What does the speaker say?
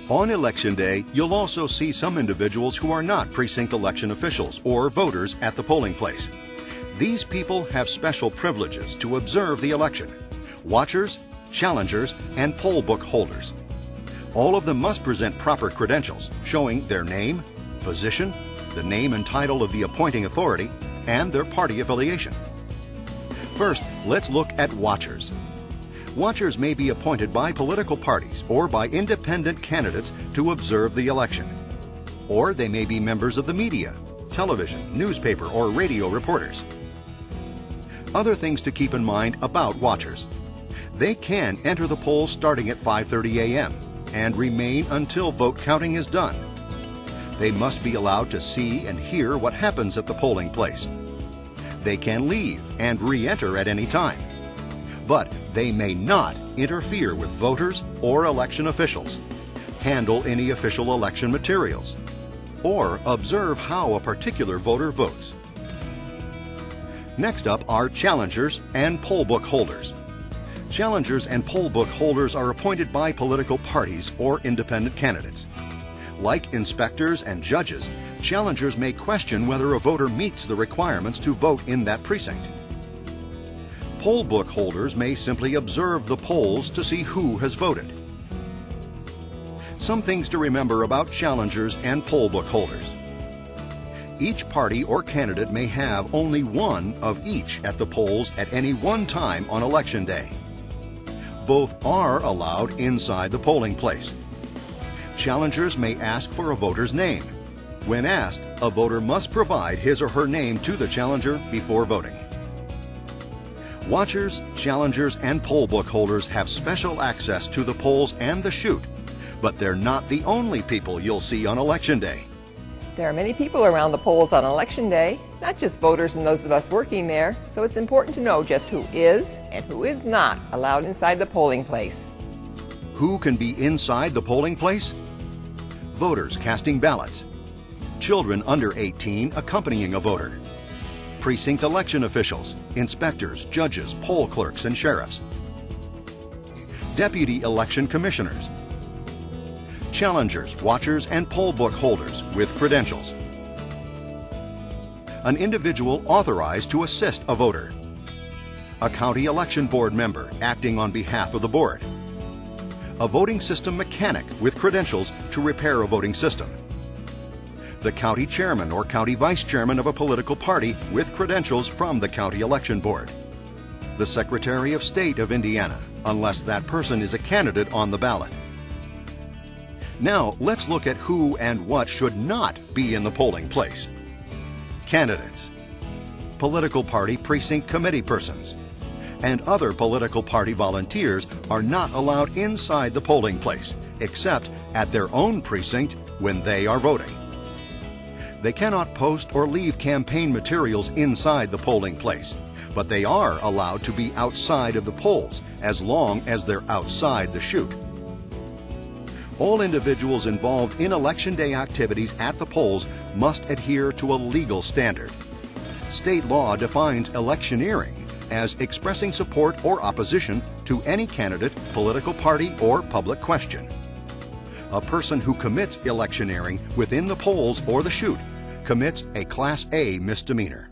On Election Day, you'll also see some individuals who are not precinct election officials or voters at the polling place. These people have special privileges to observe the election: watchers, challengers, and poll book holders. All of them must present proper credentials showing their name, position, the name and title of the appointing authority, and their party affiliation. First, let's look at watchers. Watchers may be appointed by political parties or by independent candidates to observe the election. Or they may be members of the media, television, newspaper, or radio reporters. Other things to keep in mind about watchers. They can enter the polls starting at 5:30 a.m. and remain until vote counting is done. They must be allowed to see and hear what happens at the polling place. They can leave and re-enter at any time. But they may not interfere with voters or election officials, handle any official election materials, or observe how a particular voter votes. Next up are challengers and poll book holders. Challengers and poll book holders are appointed by political parties or independent candidates. Like inspectors and judges, challengers may question whether a voter meets the requirements to vote in that precinct. Poll book holders may simply observe the polls to see who has voted. Some things to remember about challengers and poll book holders. Each party or candidate may have only one of each at the polls at any one time on Election Day. Both are allowed inside the polling place. Challengers may ask for a voter's name. When asked, a voter must provide his or her name to the challenger before voting. Watchers, challengers, and poll book holders have special access to the polls and the chute, but they're not the only people you'll see on Election Day. There are many people around the polls on Election Day, not just voters and those of us working there, so it's important to know just who is and who is not allowed inside the polling place. Who can be inside the polling place? Voters casting ballots. Children under 18 accompanying a voter. Precinct election officials, inspectors, judges, poll clerks, and sheriffs. Deputy election commissioners. Challengers, watchers, and poll book holders with credentials. An individual authorized to assist a voter. A county election board member acting on behalf of the board. A voting system mechanic with credentials to repair a voting system. The county chairman or county vice chairman of a political party with credentials from the county election board. The Secretary of State of Indiana, unless that person is a candidate on the ballot. Now, let's look at who and what should not be in the polling place. Candidates, political party precinct committee persons, and other political party volunteers are not allowed inside the polling place, except at their own precinct when they are voting. They cannot post or leave campaign materials inside the polling place, but they are allowed to be outside of the polls as long as they're outside the chute. All individuals involved in Election Day activities at the polls must adhere to a legal standard. State law defines electioneering as expressing support or opposition to any candidate, political party, or public question. A person who commits electioneering within the polls or the chute commits a Class A misdemeanor.